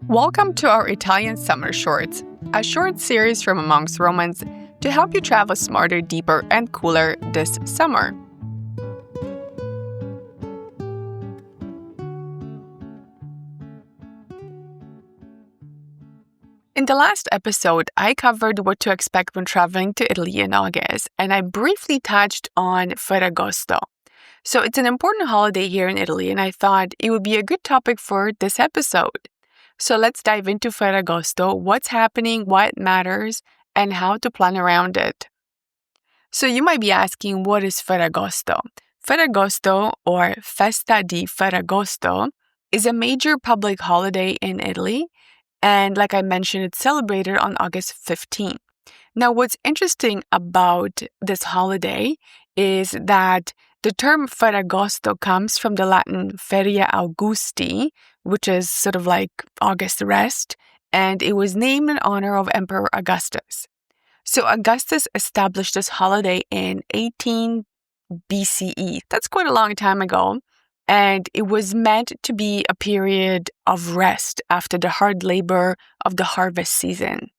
Welcome to our Italian Summer Shorts, a short series from amongst Romans to help you travel smarter, deeper, and cooler this summer. In the last episode, I covered what to expect when traveling to Italy in August, and I briefly touched on Ferragosto. So it's an important holiday here in Italy, and I thought it would be a good topic for this episode. So let's dive into Ferragosto, what's happening, why it matters, and how to plan around it. So you might be asking, what is Ferragosto? Ferragosto, or Festa di Ferragosto, is a major public holiday in Italy, and like I mentioned, it's celebrated on August 15th. Now, what's interesting about this holiday is that the term Ferragosto comes from the Latin Feria Augusti, which is sort of like August rest, and it was named in honor of Emperor Augustus. So Augustus established this holiday in 18 BCE. That's quite a long time ago, and it was meant to be a period of rest after the hard labor of the harvest season.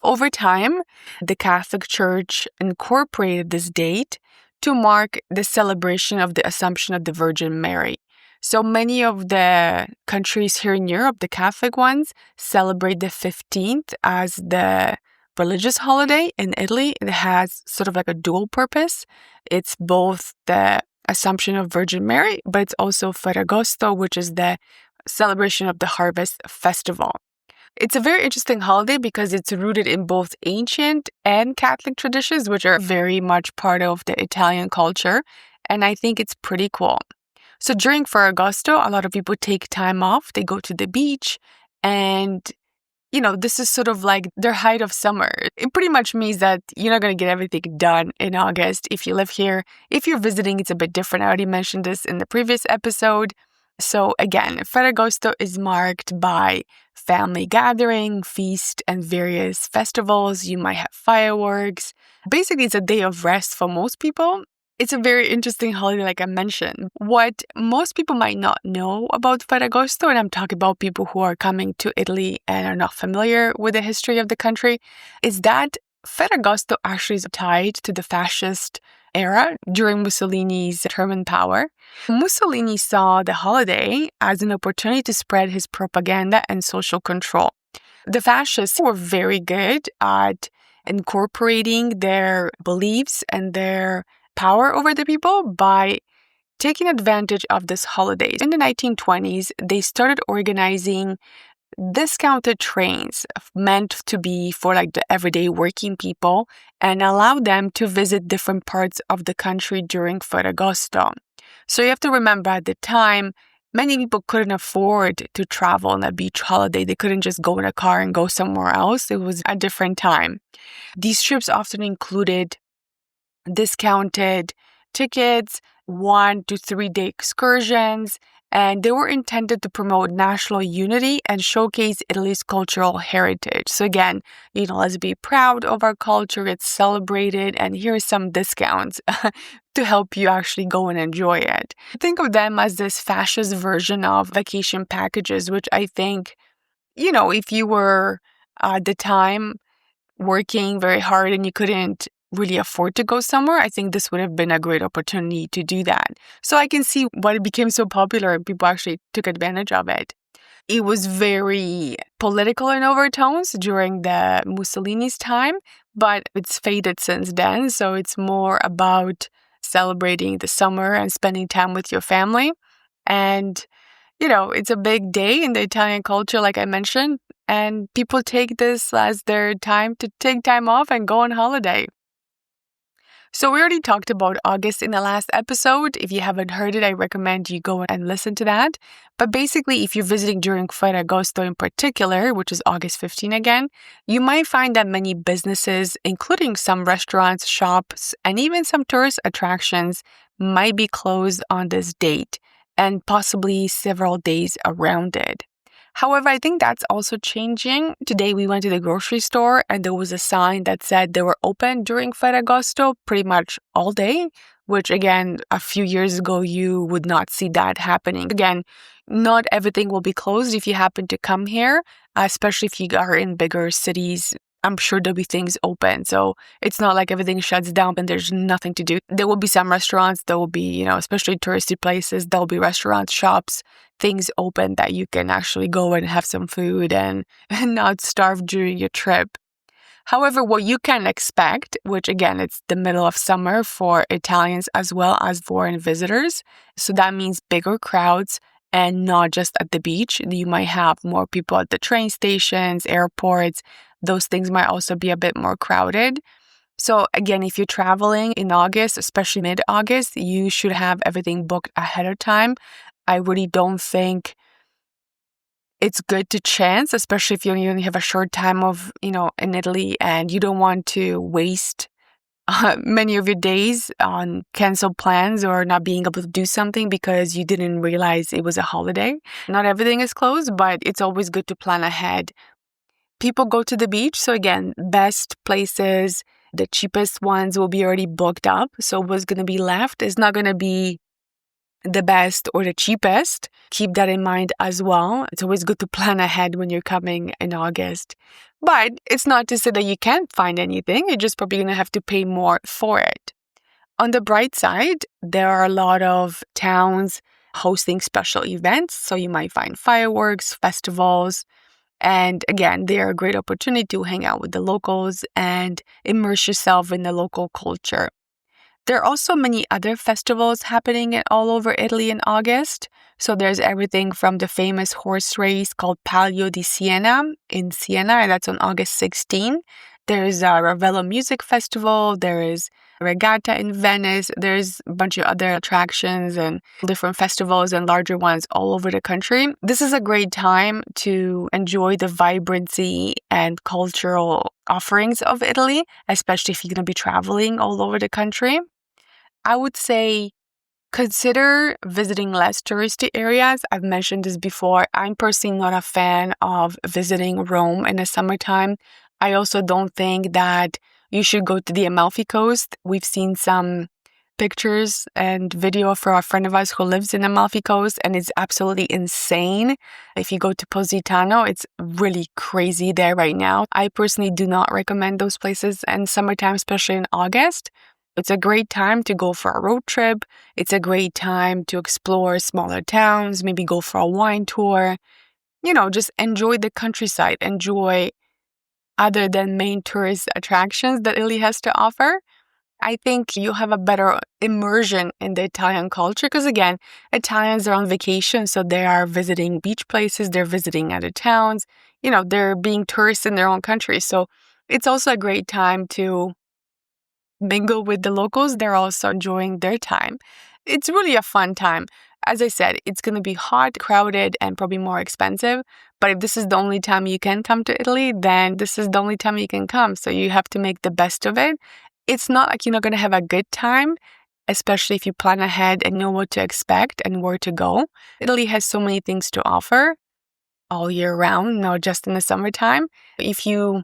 Over time, the Catholic Church incorporated this date to mark the celebration of the Assumption of the Virgin Mary. So many of the countries here in Europe, the Catholic ones, celebrate the 15th as the religious holiday. In Italy, it has sort of like a dual purpose. It's both the Assumption of Virgin Mary, but it's also Ferragosto, which is the celebration of the harvest festival. It's a very interesting holiday because it's rooted in both ancient and Catholic traditions, which are very much part of the Italian culture, and I think it's pretty cool. So during Ferragosto, a lot of people take time off, they go to the beach, and this is sort of like their height of summer. It pretty much means that you're not going to get everything done in August if you live here. If you're visiting, it's a bit different. I already mentioned this in the previous episode. So again, Ferragosto is marked by family gathering, feast, and various festivals. You might have fireworks. Basically, it's a day of rest for most people. It's a very interesting holiday, like I mentioned. What most people might not know about Ferragosto, and I'm talking about people who are coming to Italy and are not familiar with the history of the country, is that Ferragosto actually is tied to the fascist era during Mussolini's term in power. Mussolini saw the holiday as an opportunity to spread his propaganda and social control. The fascists were very good at incorporating their beliefs and their power over the people by taking advantage of this holiday. In the 1920s, they started organizing discounted trains meant to be for like the everyday working people and allow them to visit different parts of the country during Ferragosto. So you have to remember at the time, many people couldn't afford to travel on a beach holiday. They couldn't just go in a car and go somewhere else. It was a different time. These trips often included discounted tickets, 1 to 3 day excursions, and they were intended to promote national unity and showcase Italy's cultural heritage. So again, let's be proud of our culture, it's celebrated, and here are some discounts to help you actually go and enjoy it. Think of them as this fascist version of vacation packages, which I think, if you were at the time working very hard and you couldn't really afford to go somewhere, I think this would have been a great opportunity to do that. So I can see why it became so popular and people actually took advantage of it. It was very political in overtones during the Mussolini's time, but it's faded since then. So it's more about celebrating the summer and spending time with your family. And, it's a big day in the Italian culture, like I mentioned, and people take this as their time to take time off and go on holiday. So we already talked about August in the last episode. If you haven't heard it, I recommend you go and listen to that. But basically, if you're visiting during Ferragosto in particular, which is August 15 again, you might find that many businesses, including some restaurants, shops, and even some tourist attractions, might be closed on this date and possibly several days around it. However, I think that's also changing. Today we went to the grocery store and there was a sign that said they were open during Ferragosto pretty much all day, which again, a few years ago, you would not see that happening. Again, not everything will be closed if you happen to come here, especially if you are in bigger cities. I'm sure there'll be things open. So it's not like everything shuts down and there's nothing to do. There will be some restaurants, there will be, especially touristy places, there'll be restaurants, shops, things open that you can actually go and have some food and not starve during your trip. However, what you can expect, which again, it's the middle of summer for Italians as well as foreign visitors. So that means bigger crowds and not just at the beach. You might have more people at the train stations, airports. Those things might also be a bit more crowded. So again, if you're traveling in August, especially mid-August, you should have everything booked ahead of time. I really don't think it's good to chance, especially if you only have a short time in Italy and you don't want to waste many of your days on canceled plans or not being able to do something because you didn't realize it was a holiday. Not everything is closed, but it's always good to plan ahead. People go to the beach. So again, best places, the cheapest ones will be already booked up. So what's going to be left is not going to be the best or the cheapest. Keep that in mind as well. It's always good to plan ahead when you're coming in August. But it's not to say that you can't find anything. You're just probably going to have to pay more for it. On the bright side, there are a lot of towns hosting special events. So you might find fireworks, festivals. And again, they are a great opportunity to hang out with the locals and immerse yourself in the local culture. There are also many other festivals happening all over Italy in August. So there's everything from the famous horse race called Palio di Siena in Siena, and that's on August 16. There's a Ravello Music Festival, there is Regatta in Venice, there's a bunch of other attractions and different festivals and larger ones all over the country. This is a great time to enjoy the vibrancy and cultural offerings of Italy, especially if you're going to be traveling all over the country. I would say consider visiting less touristy areas. I've mentioned this before. I'm personally not a fan of visiting Rome in the summertime. I also don't think that you should go to the Amalfi Coast. We've seen some pictures and video for a friend of us who lives in Amalfi Coast, and it's absolutely insane. If you go to Positano, it's really crazy there right now. I personally do not recommend those places in summertime, especially in August. It's a great time to go for a road trip. It's a great time to explore smaller towns, maybe go for a wine tour. Just enjoy the countryside, enjoy other than main tourist attractions that Italy has to offer. I think you'll have a better immersion in the Italian culture because, again, Italians are on vacation, so they are visiting beach places, they're visiting other towns, they're being tourists in their own country. So it's also a great time to mingle with the locals. They're also enjoying their time. It's really a fun time. As I said, it's going to be hot, crowded, and probably more expensive. But if this is the only time you can come to Italy, then this is the only time you can come. So you have to make the best of it. It's not like you're not going to have a good time, especially if you plan ahead and know what to expect and where to go. Italy has so many things to offer all year round, not just in the summertime. If you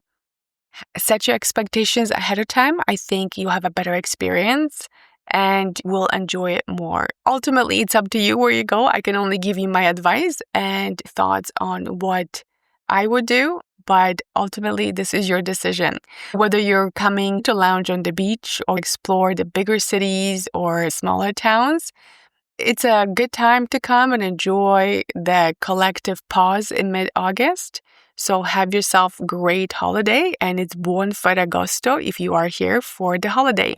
set your expectations ahead of time, I think you'll have a better experience and will enjoy it more. Ultimately, it's up to you where you go. I can only give you my advice and thoughts on what I would do, but ultimately, this is your decision. Whether you're coming to lounge on the beach or explore the bigger cities or smaller towns, it's a good time to come and enjoy the collective pause in mid-August. So have yourself a great holiday, and it's Buon Ferragosto if you are here for the holiday.